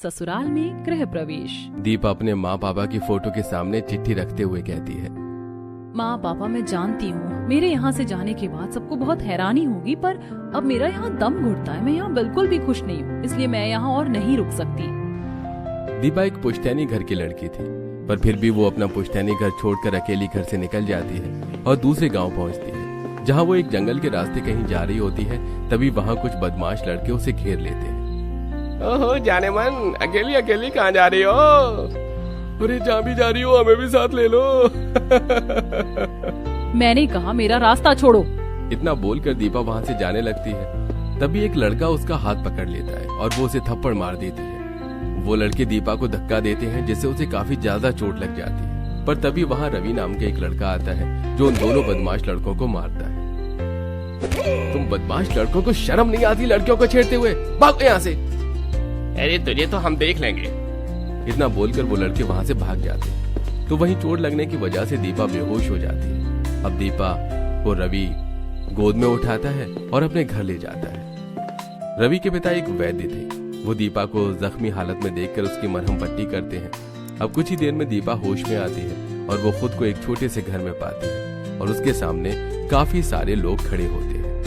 ससुराल में गृह प्रवेश। दीपा अपने माँ पापा की फोटो के सामने चिट्ठी रखते हुए कहती है, माँ पापा मैं जानती हूँ मेरे यहाँ से जाने के बाद सबको बहुत हैरानी होगी, पर अब मेरा यहाँ दम घुटता है। मैं यहाँ बिल्कुल भी खुश नहीं हूँ, इसलिए मैं यहाँ और नहीं रुक सकती। दीपा एक पुश्तैनी घर की लड़की थी, पर फिर भी वो अपना पुश्तैनी घर छोड़कर अकेली घर से निकल जाती है और दूसरे गांव पहुंचती है। जहां वो एक जंगल के रास्ते कहीं जा रही होती है, तभी वहां कुछ बदमाश लड़के उसे घेर लेते हैं। ओहो जाने मन, अकेली अकेली कहाँ जा रही हो? अरे जहाँ भी जा रही हो हमें भी साथ ले लो। मैंने कहा मेरा रास्ता छोड़ो। इतना बोलकर दीपा वहां से जाने लगती है। तभी एक लड़का उसका हाथ पकड़ लेता है और वो उसे थप्पड़ मार देती है। वो लड़के दीपा को धक्का देते हैं, जिससे उसे काफी ज्यादा चोट लग जाती है। पर तभी वहाँ रवि नाम का एक लड़का आता है जो उन दोनों बदमाश लड़कों को मारता है। तुम बदमाश लड़कों को शर्म नहीं आती लड़कियों को छेड़ते हुए? भागो यहाँ से। अरे तुझे तो हम देख लेंगे। इतना बोलकर वो लड़के वहाँ से भाग जाते हैं। तो वहीं चोट लगने की वजह से दीपा बेहोश हो जाती है। अब दीपा को रवि गोद में उठाता है और अपने घर ले जाता है। रवि के पिता एक वैद्य थे। वो दीपा को जख्मी हालत में देखकर उसकी मरहम पट्टी करते हैं। अब कुछ ही देर में दीपा होश में आती है और वो खुद को एक छोटे से घर में पाती है और उसके सामने काफी सारे लोग खड़े होते हैं।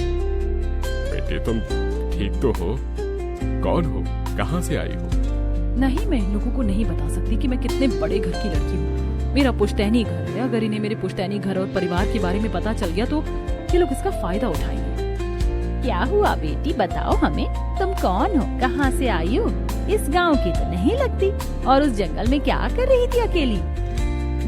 बेटे तुम ठीक तो हो? कौन हो? कहाँ से आई हो? नहीं, मैं इन लोगों को नहीं बता सकती कि मैं कितने बड़े घर की लड़की हूँ। मेरा पुश्तैनी घर है। अगर इन्हें मेरे पुश्तैनी घर और परिवार के बारे में पता चल गया तो ये लोग इसका फायदा उठाएंगे। क्या हुआ बेटी, बताओ हमें, तुम कौन हो, कहाँ से आई हो? इस गांव की तो नहीं लगती, और उस जंगल में क्या कर रही थी अकेली?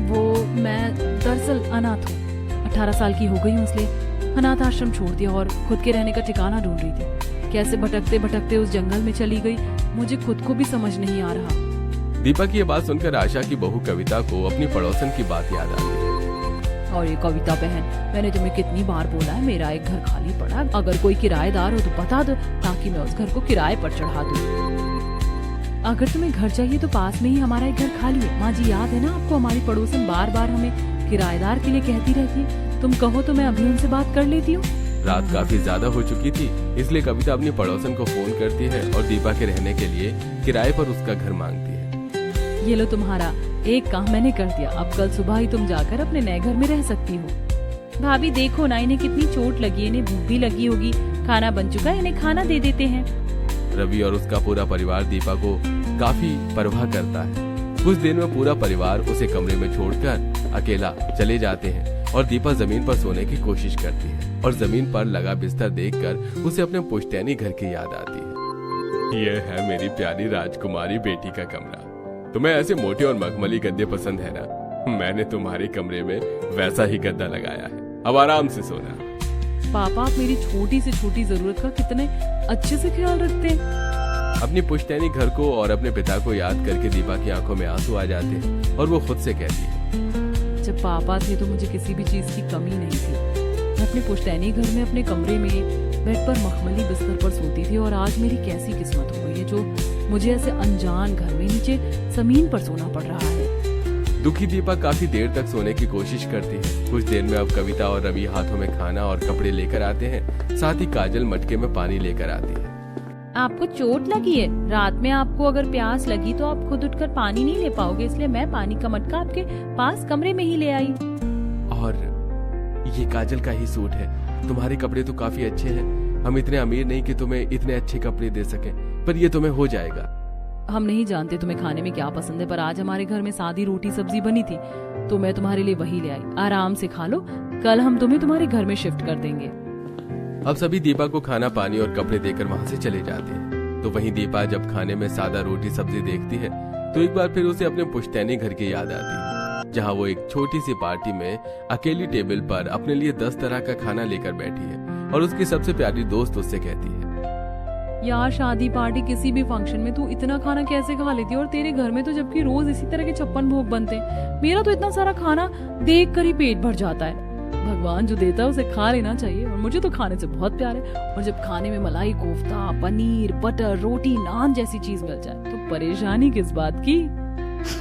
वो मैं दरअसल अनाथ हूँ। 18 साल की हो गई हूँ, इसलिए अनाथ आश्रम छोड़ दिया और खुद के रहने का ठिकाना ढूंढ रही थी। कैसे भटकते भटकते उस जंगल में चली गई, मुझे खुद को भी समझ नहीं आ रहा। दीपा की ये बात सुनकर आशा की बहू कविता को अपनी पड़ोसन की बात याद आती है। और ये कविता बहन, मैंने तुम्हें कितनी बार बोला है मेरा एक घर खाली पड़ा, अगर कोई किराएदार हो तो बता दो, ताकि मैं उस घर को किराए पर चढ़ा दूं। अगर तुम्हें घर चाहिए तो पास में ही हमारा एक घर खाली है। माँ जी याद है ना आपको, हमारी पड़ोसन बार बार हमें किराएदार के लिए कहती रहती है। तुम कहो तो मैं अभी उनसे बात कर लेती हूँ। रात काफी ज्यादा हो चुकी थी, इसलिए कविता अपनी पड़ोसन को फोन करती है और दीपा के रहने के लिए किराए पर उसका घर मांगती है। ये लो तुम्हारा एक काम मैंने कर दिया, अब कल सुबह ही तुम जाकर अपने नए घर में रह सकती हो। भाभी देखो ना, इन्हें कितनी चोट लगी है, इन्हें भूख भी लगी होगी, खाना बन चुका है, इन्हें खाना दे देते हैं। रवि और उसका पूरा परिवार दीपा को काफी परवाह करता है। कुछ देर में पूरा परिवार उसे कमरे में छोड़कर अकेला चले जाते हैं और दीपा जमीन पर सोने की कोशिश करती है और जमीन पर लगा बिस्तर देखकर उसे अपने पुश्तैनी घर की याद आती है। ये है मेरी प्यारी राजकुमारी बेटी का कमरा। तुम्हें ऐसे मोटे और मखमली गद्दे पसंद है ना? मैंने तुम्हारे कमरे में वैसा ही गद्दा लगाया है, अब आराम से सोना। पापा आप मेरी छोटी से छोटी जरूरत का कितने अच्छे से ख्याल रखते हैं। अपनी पुश्तैनी घर को और अपने पिता को याद करके दीपा की आंखों में आंसू आ जाते हैं और वो खुद से कहती है, जब पापा थे तो मुझे किसी भी चीज की कमी नहीं थी। मैं अपने पुश्तैनी घर में अपने कमरे में बेड पर मखमली बिस्तर पर सोती थी, और आज मेरी कैसी किस्मत हो गई है जो मुझे ऐसे अनजान घर में नीचे जमीन पर सोना पड़ रहा है। दुखी दीपा काफी देर तक सोने की कोशिश करती है। कुछ देर में अब कविता और रवि हाथों में खाना और कपड़े लेकर आते हैं, साथ ही काजल मटके में पानी लेकर आती है। आपको चोट लगी है, रात में आपको अगर प्यास लगी तो आप खुद उठकर पानी नहीं ले पाओगे, इसलिए मैं पानी का मटका आपके पास कमरे में ही ले आई। और ये काजल का ही सूट है, तुम्हारे कपड़े तो काफी अच्छे हैं। हम इतने अमीर नहीं कि तुम्हें इतने अच्छे कपड़े दे सकें, पर ये तुम्हें हो जाएगा। हम नहीं जानते तुम्हें खाने में क्या पसंद है, पर आज हमारे घर में सादी रोटी सब्जी बनी थी तो मैं तुम्हारे लिए वही ले आई। आराम से खा लो, कल हम तुम्हें तुम्हारे घर में शिफ्ट कर देंगे। अब सभी दीपा को खाना पानी और कपड़े देकर वहाँ से चले जाते हैं। तो वहीं दीपा जब खाने में सादा रोटी सब्जी देखती है तो एक बार फिर उसे अपने पुश्तैनी घर की याद आती है, जहाँ वो एक छोटी सी पार्टी में अकेली टेबल पर अपने लिए 10 तरह का खाना लेकर बैठी है और उसकी सबसे प्यारी दोस्त उससे कहती है, यार शादी पार्टी किसी भी फंक्शन में तू इतना खाना कैसे खा लेती है, और तेरे घर में तो जबकि रोज इसी तरह के 56 भोग बनते हैं। मेरा तो इतना सारा खाना देख कर ही पेट भर जाता है। भगवान जो देता है उसे खा लेना चाहिए, और मुझे तो खाने से बहुत प्यार है। और जब खाने में मलाई कोफ्ता, पनीर, बटर, रोटी, नान जैसी चीज मिल जाए तो परेशानी किस बात की।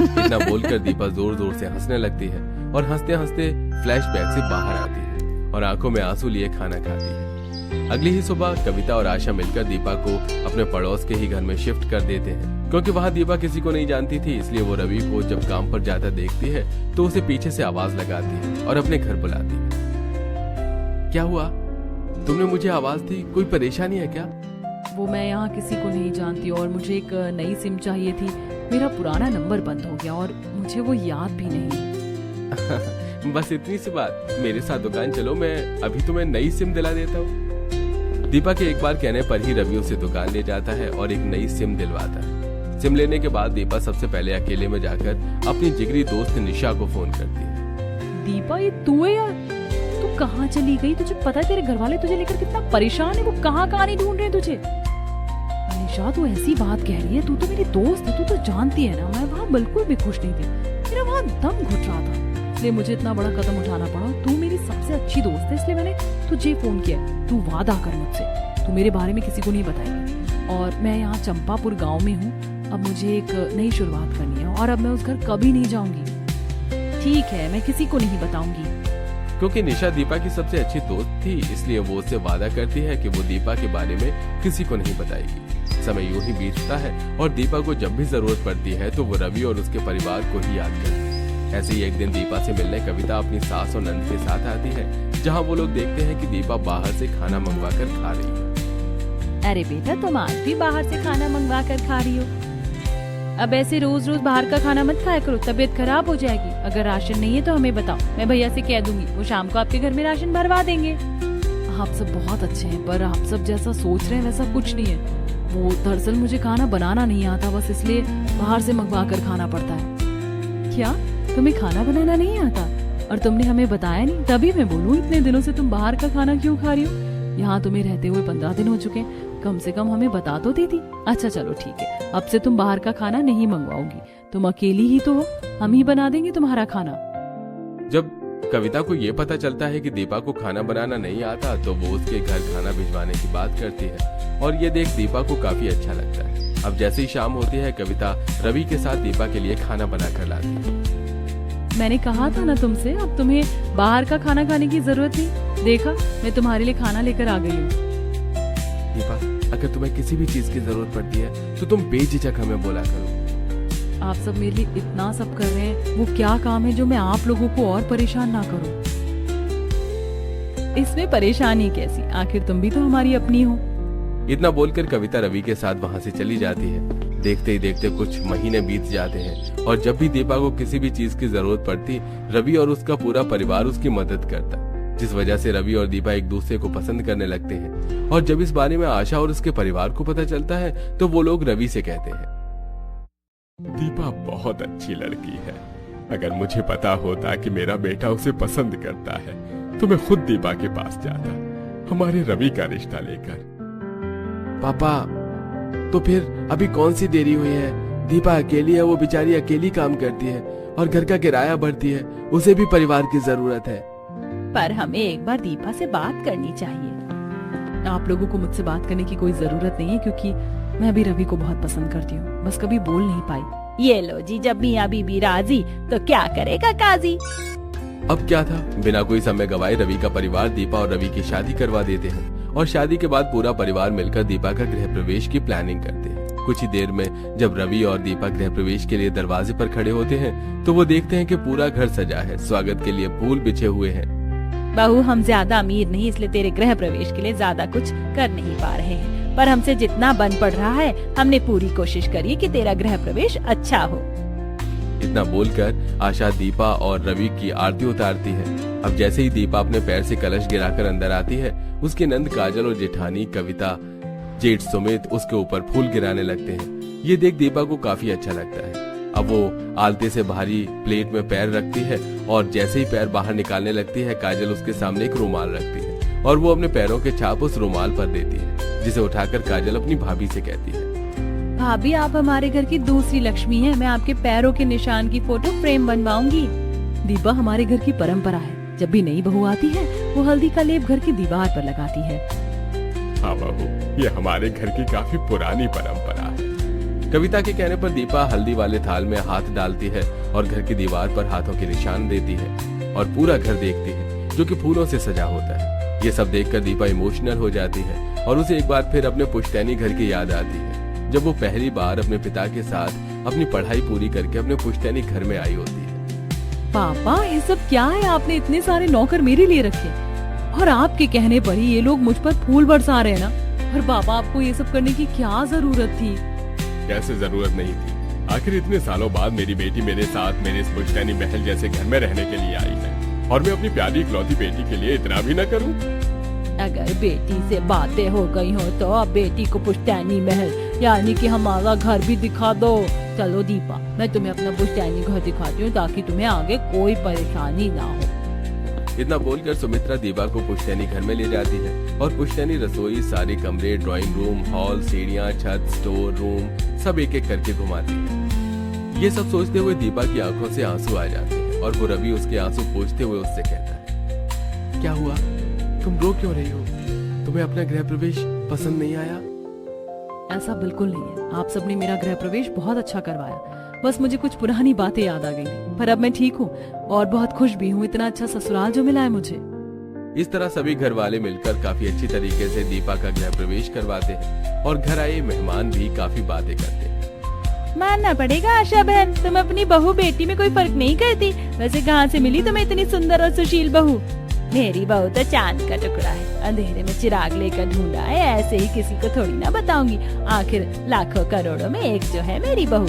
इतना बोलकर दीपा जोर जोर से हंसने लगती है और हंसते हंसते फ्लैशबैक से बाहर आती है और आंखों में आंसू लिए खाना खाती है। अगली ही सुबह कविता और आशा मिलकर दीपा को अपने पड़ोस के ही घर में शिफ्ट कर देते हैं। क्योंकि वहाँ दीपा किसी को नहीं जानती थी, इसलिए वो रवि को जब काम पर जाता देखती है तो उसे पीछे से आवाज लगाती है और अपने घर बुलाती है। क्या हुआ? तुमने मुझे आवाज दी, कोई परेशानी है क्या? वो मैं यहाँ किसी को नहीं जानती और मुझे एक नई सिम चाहिए थी। मेरा पुराना नंबर बंद हो गया और मुझे वो याद भी नहीं। बस इतनी सी बात, मेरे साथ दुकान चलो, मैं अभी तुम्हें नई सिम दिला देता हूँ। दीपा के एक बार कहने पर ही रवि उसे दुकान ले जाता है और एक नई सिम दिलवाता है। सिम लेने के बाद दीपा सबसे पहले अकेले में जाकर अपनी जिगरी दोस्त निशा को फोन करती है। दीपा, ये तू है यार? तू कहाँ चली गई? तुझे पता है तेरे घर वाले तुझे लेकर कितना परेशान है, वो कहाँ नहीं ढूंढ रहे तुझे। निशा, तू ऐसी बात कह रही है? तू तो मेरी दोस्त है, तू तो जानती है ना मैं वहाँ बिल्कुल भी खुश नहीं थी। मेरा वहाँ दम घुट रहा था, इसलिए मुझे इतना बड़ा कदम उठाना पड़ा। तू मेरी सबसे अच्छी दोस्त है, इसलिए मैंने तुझे फोन किया। तू वादा कर मुझसे, तू मेरे बारे में किसी को नहीं बताएगी। और मैं यहाँ चंपापुर गांव में हूँ, अब मुझे एक नई शुरुआत करनी है और अब मैं उस घर कभी नहीं जाऊंगी। ठीक है, मैं किसी को नहीं बताऊंगी। क्योंकि निशा दीपा की सबसे अच्छी दोस्त थी, इसलिए वो उससे वादा करती है कि वो दीपा के बारे में किसी को नहीं बताएगी। समय यूं ही बीतता है और दीपा को जब भी जरूरत पड़ती है तो वो रवि और उसके परिवार को ही याद करती है। ऐसे ही एक दिन दीपा से मिलने कविता अपनी सास और नंद के साथ आती है, जहाँ वो लोग देखते हैं कि दीपा बाहर से खाना मंगवा कर खा रही है। अरे बेटा, तुम आज भी बाहर से खाना मंगवा कर खा रही हो? अब ऐसे रोज रोज बाहर का खाना मत खाया करो, तबीयत खराब हो जाएगी। अगर राशन नहीं है तो हमें बताओ, मैं भैया से कह दूंगी, वो शाम को आपके घर में राशन भरवा देंगे। आप सब बहुत अच्छे हैं, पर आप सब जैसा सोच रहे हैं वैसा कुछ नहीं है। वो दरअसल मुझे खाना बनाना नहीं आता, बस इसलिए बाहर से मंगवा कर खाना पड़ता है। क्या तुम्हें खाना बनाना नहीं आता? और तुमने हमें बताया नहीं, तभी मैं बोलूँ इतने दिनों से तुम बाहर का खाना क्यों खा रही हो? यहाँ तुम्हें रहते हुए 15 दिन हो चुके हैं, कम से कम हमें बता तो देती। अच्छा चलो ठीक है, अब से तुम बाहर का खाना नहीं मंगवाओगी, तुम अकेली ही तो हो, हम ही बना देंगे तुम्हारा खाना। जब कविता को ये पता चलता है कि दीपा को खाना बनाना नहीं आता तो वो उसके घर खाना भिजवाने की बात करती है और ये देख दीपा को काफी अच्छा लगता है। अब जैसे ही शाम होती है कविता रवि के साथ दीपा के लिए खाना बना कर लाती है। मैंने कहा था ना तुमसे, अब तुम्हें बाहर का खाना खाने की जरूरत नहीं। देखा, मैं तुम्हारे लिए खाना लेकर आ गई हूँ। दीपा, अगर तुम्हें किसी भी चीज की जरूरत पड़ती है तो तुम बेझिझक हमें बोला करो। आप सब मेरे लिए इतना सब कर रहे हैं, वो क्या काम है जो मैं आप लोगों को और परेशान ना करूं? इसमें परेशानी कैसी? आखिर तुम भी तो हमारी अपनी हो। इतना बोलकर कविता रवि के साथ वहाँ से चली जाती है। देखते ही देखते कुछ महीने बीत जाते हैं और जब भी दीपा को किसी भी चीज की जरूरत पड़ती रवि और उसका पूरा परिवार उसकी मदद करता, जिस वजह से रवि और दीपा एक दूसरे को पसंद करने लगते हैं। और जब इस बारे में आशा और उसके परिवार को पता चलता है तो वो लोग रवि से कहते हैं, दीपा बहुत अच्छी लड़की है। अगर मुझे पता होता कि मेरा बेटा उसे पसंद करता है तो मैं खुद दीपा के पास जाता, हमारे रवि का रिश्ता लेकर। पापा, तो फिर अभी कौन सी देरी हुई है? दीपा अकेली है, वो बेचारी अकेली काम करती है और घर का किराया भरती है, उसे भी परिवार की जरूरत है। पर हमें एक बार दीपा से बात करनी चाहिए। आप लोगों को मुझसे बात करने की कोई जरूरत नहीं है, क्योंकि मैं भी रवि को बहुत पसंद करती हूँ, बस कभी बोल नहीं पाई। ये लो जी, जब मियाँ बीबी राजी तो क्या करेगा काजी। अब क्या था, बिना कोई समय गवाए रवि का परिवार दीपा और रवि की शादी करवा देते हैं और शादी के बाद पूरा परिवार मिलकर दीपा का गृह प्रवेश की प्लानिंग करते हैं। कुछ ही देर में जब रवि और दीपा गृह प्रवेश के लिए दरवाजे पर खड़े होते हैं तो वो देखते हैं कि पूरा घर सजा है, स्वागत के लिए फूल बिछे हुए हैं। बहू, हम ज्यादा अमीर नहीं, इसलिए तेरे गृह प्रवेश के लिए ज्यादा कुछ कर नहीं पा रहे हैं, पर हमसे जितना बन पड़ रहा है हमने पूरी कोशिश करी कि तेरा गृह प्रवेश अच्छा हो। इतना बोलकर आशा दीपा और रवि की आरती उतारती है। अब जैसे ही दीपा अपने पैर से कलश गिराकर अंदर आती है, उसके नंद काजल और जेठानी कविता, जेठ सुमित उसके ऊपर फूल गिराने लगते हैं। ये देख दीपा को काफी अच्छा लगता है। अब वो आलते से भारी प्लेट में पैर रखती है और जैसे ही पैर बाहर निकालने लगती है, काजल उसके सामने एक रुमाल रखती है और वो अपने पैरों के छाप उस रुमाल पर देती है, जिसे उठाकर काजल अपनी भाभी से कहती है, भाभी, आप हमारे घर की दूसरी लक्ष्मी हैं, मैं आपके पैरों के निशान की फोटो फ्रेम बनवाऊंगी। दीपा, हमारे घर की परंपरा है, जब भी नई बहू आती है वो हल्दी का लेप घर की दीवार पर लगाती है। हाँ बहू, ये हमारे घर की काफी पुरानी परंपरा है। कविता के कहने पर दीपा हल्दी वाले थाल में हाथ डालती है और घर की दीवार पर हाथों के निशान देती है और पूरा घर देखती है, जो कि फूलों से सजा होता है। ये सब देखकर दीपा इमोशनल हो जाती है और उसे एक बार फिर अपने पुश्तैनी घर की याद आती है, जब वो पहली बार अपने पिता के साथ अपनी पढ़ाई पूरी करके अपने पुश्तैनी घर में आई होती है। पापा ये सब क्या है? आपने इतने सारे नौकर मेरे लिए रखे और आपके कहने पर ही ये लोग मुझ पर फूल बरसा रहे हैं ना। और पापा आपको ये सब करने की क्या जरूरत थी? कैसे जरूरत नहीं थी? आखिर इतने सालों बाद मेरी बेटी मेरे साथ मेरे इस पुश्तैनी महल जैसे घर में रहने के लिए आई है और मैं अपनी प्यारी इकलौती बेटी के लिए इतना भी न करूं? अगर बेटी से बातें हो गई हो तो अब बेटी को पुश्तैनी महल यानी कि हमारा घर भी दिखा दो। चलो दीपा, मैं तुम्हें अपना पुश्तैनी घर दिखाती हूँ ताकि तुम्हें आगे कोई परेशानी ना हो। इतना बोलकर सुमित्रा दीपा को पुश्तैनी घर में ले जाती है और पुश्तैनी रसोई, सारे कमरे, ड्राइंग रूम, हॉल, सीढ़ियाँ, छत, स्टोर रूम सब एक एक करके घुमाती है। ये सब सोचते हुए दीपा की आंखों से आंसू आ जाते हैं और वो रवि उसके आंसू पोंछते हुए उससे कहता है, क्या हुआ? तुम रो क्यों रही हो? तुम्हें अपना गृह प्रवेश पसंद नहीं आया? ऐसा बिल्कुल नहीं है। आप सबने मेरा गृह प्रवेश बहुत अच्छा करवाया, बस मुझे कुछ पुरानी बातें याद आ गई थी। पर अब मैं ठीक हूँ और बहुत खुश भी हूँ। इतना अच्छा ससुराल जो मिला है मुझे। इस तरह सभी घर वाले मिलकर काफी अच्छी तरीके से दीपा का गृह प्रवेश करवाते हैं और घर आए मेहमान भी काफी बातें करते हैं। मानना पड़ेगा आशा बहन, तुम अपनी बहू बेटी में कोई फर्क नहीं करती। वैसे कहाँ से मिली तुम्हें इतनी सुंदर और सुशील बहू? मेरी बहू तो चांद का टुकड़ा है, अंधेरे में चिराग लेकर ढूंढा है। ऐसे ही किसी को थोड़ी ना बताऊंगी। आखिर लाखों करोड़ों में एक जो है मेरी बहू।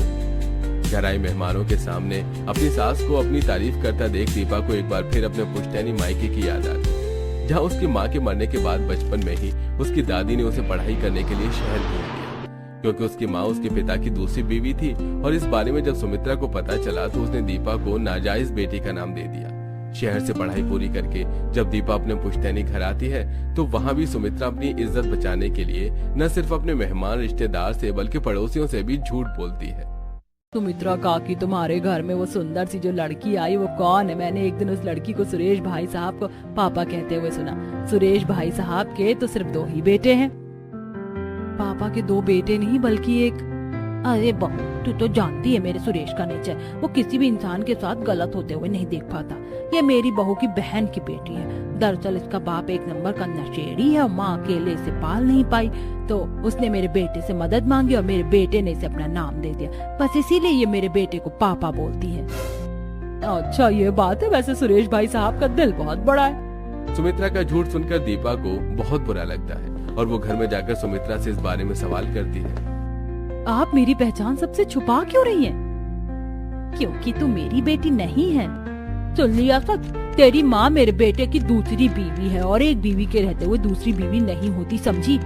घर आए मेहमानों के सामने अपनी सास को अपनी तारीफ करता देख दीपा को एक बार फिर अपने पुश्तैनी मायके की याद आती, जहाँ उसकी माँ के मरने के बाद बचपन में ही उसकी दादी ने उसे पढ़ाई करने के लिए शहर भेज दिया, क्योंकि उसकी माँ उसके पिता की दूसरी बीवी थी। और इस बारे में जब सुमित्रा को पता चला तो उसने दीपा को नाजायज बेटी का नाम दे दिया। शहर से पढ़ाई पूरी करके जब दीपा अपने पुश्तैनी घर आती है तो वहाँ भी सुमित्रा अपनी इज्जत बचाने के लिए न सिर्फ अपने मेहमान रिश्तेदार से बल्कि पड़ोसियों से भी झूठ बोलती है। सुमित्रा काकी, तुम्हारे घर में वो सुंदर सी जो लड़की आई वो कौन है? मैंने एक दिन उस लड़की को सुरेश भाई साहब को पापा कहते हुए सुना। सुरेश भाई साहब के तो सिर्फ 2 ही बेटे हैं। पापा के 2 बेटे नहीं बल्कि एक। अरे बहू, तू तो जानती है मेरे सुरेश का नेचर। वो किसी भी इंसान के साथ गलत होते हुए नहीं देख पाता। ये मेरी बहू की बहन की बेटी है। दरअसल इसका बाप एक नंबर का नशेड़ी है और माँ अकेले इसे पाल नहीं पाई, तो उसने मेरे बेटे से मदद मांगी और मेरे बेटे ने इसे अपना नाम दे दिया। बस इसीलिए ये मेरे बेटे को पापा बोलती है। अच्छा ये बात है। वैसे सुरेश भाई साहब का दिल बहुत बड़ा है। सुमित्रा का झूठ सुनकर दीपा को बहुत बुरा लगता है और वो घर में जाकर सुमित्रा से इस बारे में सवाल करती है। आप मेरी पहचान सबसे छुपा क्यों रही हैं? क्योंकि तू मेरी बेटी नहीं है। सुन लिया सच, तेरी माँ मेरे बेटे की दूसरी बीवी है और एक बीवी के रहते हुए दूसरी बीवी नहीं होती, समझी?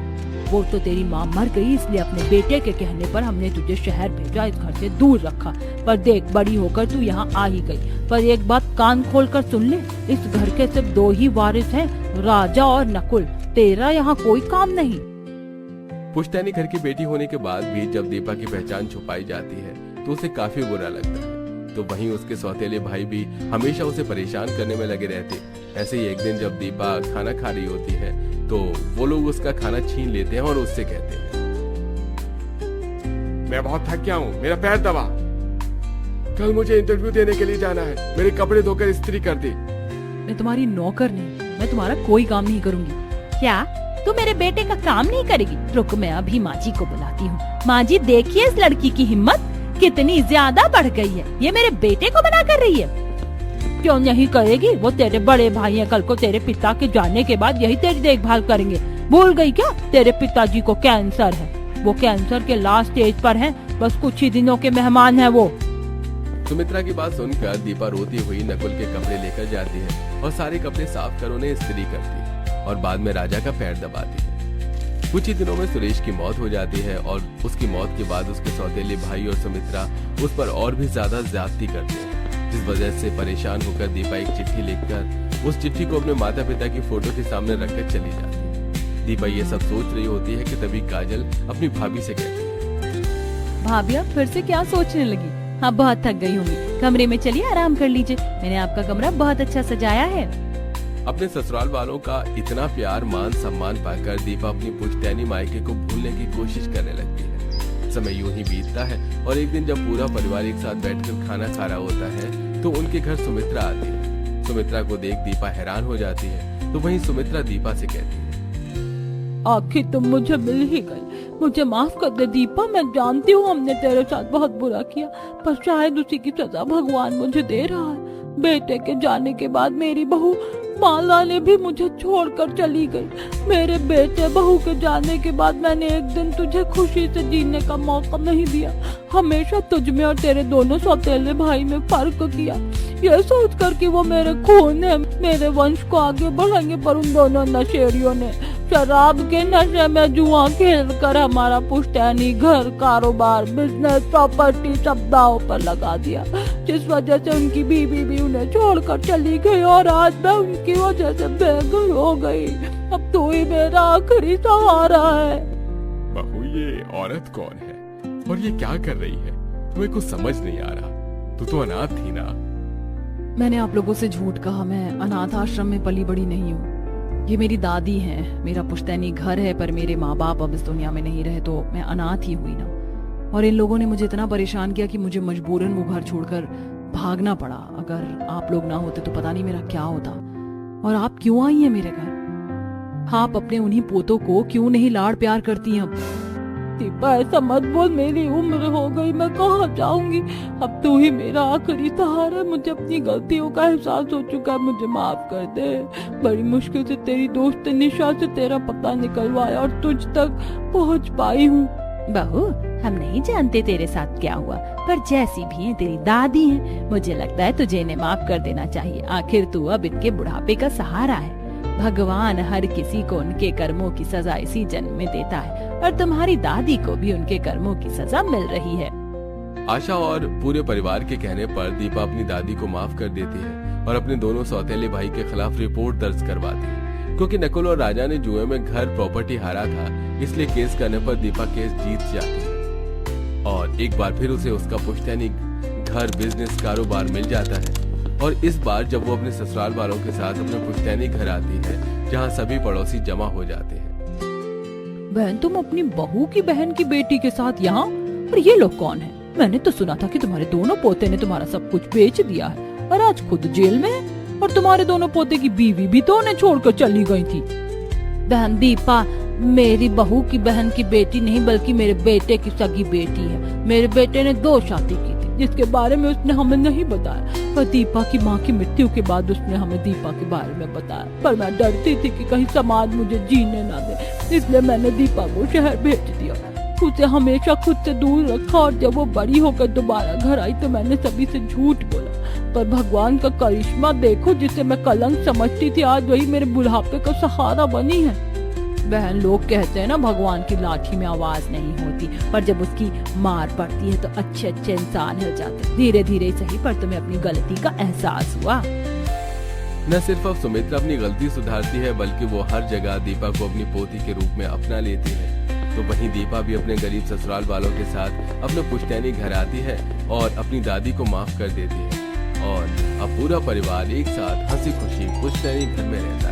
वो तो तेरी माँ मर गई, इसलिए अपने बेटे के कहने पर हमने तुझे शहर भेजा, इस घर से दूर रखा। पर देख, बड़ी होकर तू यहाँ आ ही गई। पर एक बात कान खोल कर सुन ले, इस घर के सिर्फ 2 ही वारिस हैं, राजा और नकुल। तेरा यहाँ कोई काम नहीं। पुश्तैनी घर की बेटी होने के बाद भी जब दीपा की पहचान छुपाई जाती है तो उसे काफी बुरा लगता है। तो वहीं उसके सौतेले भाई भी हमेशा उसे परेशान करने में लगे रहते। ऐसे ही एक दिन जब दीपा खाना खा रही होती है तो वो लोग उसका खाना छीन लेते हैं और उससे कहते हैं, मैं बहुत थक गया हूँ, मेरा पैर दबा। कल मुझे इंटरव्यू देने के लिए जाना है, मेरे कपड़े धोकर इस्त्री कर दे। मैं तुम्हारी नौकर नहीं, मैं तुम्हारा कोई काम नहीं करूंगी। क्या तू मेरे बेटे का काम नहीं करेगी? रुक, मैं अभी माँ जी को बुलाती हूँ। माँ जी, देखिए इस लड़की की हिम्मत कितनी ज्यादा बढ़ गई है। ये मेरे बेटे को मना कर रही है। क्यों नहीं करेगी? वो तेरे बड़े भाई हैं, कल को तेरे पिता के जाने के बाद यही तेरी देखभाल करेंगे। भूल गई क्या? तेरे पिताजी को कैंसर है, वो कैंसर के लास्ट स्टेज पर हैं, बस कुछ ही दिनों के मेहमान हैं वो। सुमित्रा की बात सुनकर दीपा रोती हुई नकुल के कपड़े लेकर जाती है और सारे कपड़े साफ कर उन्हें इस्त्री करती है और बाद में राजा का पैर दबाती है। कुछ ही दिनों में सुरेश की मौत हो जाती है और उसकी मौत के बाद उसके सौतेले भाई और सुमित्रा उस पर और भी ज्यादा ज्यादती करते हैं, जिस वजह से परेशान होकर दीपा एक चिट्ठी लिखकर उस चिट्ठी को अपने माता पिता की फोटो के सामने रखकर चली जाती है। दीपा ये सब सोच रही होती है कि तभी काजल अपनी भाभी से कहती है, भाभी आप फिर से क्या सोचने लगी? हाँ, बहुत थक गई होंगी, कमरे में चलिए आराम कर लीजिए। मैंने आपका कमरा बहुत अच्छा सजाया है। अपने ससुराल वालों का इतना प्यार मान सम्मान पाकर दीपा अपनी पुश्तैनी मायके को भूलने की कोशिश करने लगती है। समय यूं ही बीतता है और एक दिन जब पूरा परिवार एक साथ बैठकर खाना खा रहा होता है तो उनके घर सुमित्रा आती है। सुमित्रा को देख दीपा हैरान हो जाती है तो वहीं सुमित्रा दीपा से कहती है, आखिर तुम मुझे मिल ही गई। मुझे माफ कर दे दीपा, मैं जानती हूँ हमने तेरे साथ बहुत बुरा किया, पर शायद उसी की सजा भगवान मुझे दे रहा है। बेटे के जाने के बाद मेरी बहू माला ने भी मुझे छोड़कर चली गई। मेरे बेटे बहू के जाने के बाद मैंने एक दिन तुझे खुशी से जीने का मौका नहीं दिया। हमेशा तुझ में और तेरे दोनों सौतेले भाई में फर्क किया, ये सोचकर कि वो मेरे खून है, मेरे वंश को आगे बढ़ाएंगे, पर उन दोनों नशेड़ियों ने शराब के नशे में जुआ खेल कर हमारा पुश्तैनी घर, कारोबार, बिजनेस, प्रॉपर्टी सब दांव पर लगा दिया, जिस वजह से उनकी बीवी भी उन्हें छोड़कर चली गई और आज मैं उनकी वजह से बेघर हो गई। अब तू ही मेरा आखिरी सहारा है। बहू, ये औरत कौन है और ये क्या कर रही है? तुम्हें कुछ समझ नहीं आ रहा। तू तो अनाथ थी ना। मैंने आप लोगों से झूठ कहा, मैं अनाथ आश्रम में पली बड़ी नहीं हूँ। ये मेरी दादी हैं, मेरा पुश्तैनी घर है, पर मेरे माँ बाप अब इस दुनिया में नहीं रहे, तो मैं अनाथ ही हुई ना। और इन लोगों ने मुझे इतना परेशान किया कि मुझे मजबूरन वो घर छोड़कर भागना पड़ा। अगर आप लोग ना होते तो पता नहीं मेरा क्या होता। और आप क्यों आई हैं मेरे घर? आप अपने उन्हीं पोतों को क्यों नहीं लाड़ प्यार करती हैं? अब दीपा, ऐसा मत बोल, मेरी उम्र हो गई, मैं कहाँ जाऊंगी? अब तू ही मेरा आखिरी सहारा है। मुझे अपनी गलतियों का एहसास हो चुका है, मुझे माफ कर दे। बड़ी मुश्किल से तेरी दोस्त निशा से तेरा पता निकलवाया और तुझ तक पहुँच पाई हूँ। बहू, हम नहीं जानते तेरे साथ क्या हुआ, पर जैसी भी है तेरी दादी है, मुझे लगता है तुझे इन्हें माफ कर देना चाहिए। आखिर तू अब इनके बुढ़ापे का सहारा है। भगवान हर किसी को उनके कर्मों की सजा इसी जन्म में देता है, और तुम्हारी दादी को भी उनके कर्मों की सजा मिल रही है। आशा और पूरे परिवार के कहने पर दीपा अपनी दादी को माफ कर देती है और अपने दोनों सौतेले भाई के खिलाफ रिपोर्ट दर्ज करवाती है। क्योंकि नकुल और राजा ने जुए में घर प्रॉपर्टी हारा था, इसलिए केस करने पर दीपा केस जीत जाती है और एक बार फिर उसे उसका पुश्तैनी घर, बिजनेस, कारोबार मिल जाता है। और इस बार जब वो अपने ससुराल वालों के साथ अपने पुश्तैनी घर आती है, जहाँ सभी पड़ोसी जमा हो जाते हैं। बहन, तुम अपनी बहू की बहन की बेटी के साथ यहाँ? और ये लोग कौन हैं? मैंने तो सुना था कि तुम्हारे दोनों पोते ने तुम्हारा सब कुछ बेच दिया है और आज खुद जेल में है, और तुम्हारे दोनों पोते की बीवी भी तो उन्हें छोड़कर चली गई थी। बहन दीपा मेरी बहू की बहन की बेटी नहीं, बल्कि मेरे बेटे की सगी बेटी है। मेरे बेटे ने 2 शादी की थी, जिसके बारे में उसने हमें नहीं बताया, पर दीपा की माँ की मृत्यु के बाद उसने हमें दीपा के बारे में बताया। पर मैं डरती थी कि कहीं समाज मुझे जीने ना दे, इसलिए मैंने दीपा को शहर भेज दिया। उसे हमेशा खुद से दूर रखा, और जब वो बड़ी होकर दोबारा घर आई तो मैंने सभी से झूठ बोला। पर भगवान का करिश्मा देखो, जिसे मैं कलंक समझती थी, आज वही मेरे बुढ़ापे का सहारा बनी है। बहन, लोग कहते हैं ना, भगवान की लाठी में आवाज नहीं होती, पर जब उसकी मार पड़ती है तो अच्छे अच्छे इंसान हो जाते। धीरे धीरे सही, पर तुम्हें अपनी गलती का एहसास हुआ। न सिर्फ अब सुमित्रा अपनी गलती सुधारती है, बल्कि वो हर जगह दीपा को अपनी पोती के रूप में अपना लेती है। तो वहीं दीपा भी अपने गरीब ससुराल वालों के साथ अपने पुश्तैनी घर आती है और अपनी दादी को माफ कर देती है, और अब पूरा परिवार एक साथ हंसी खुशी पुश्तैनी घर में रहता है।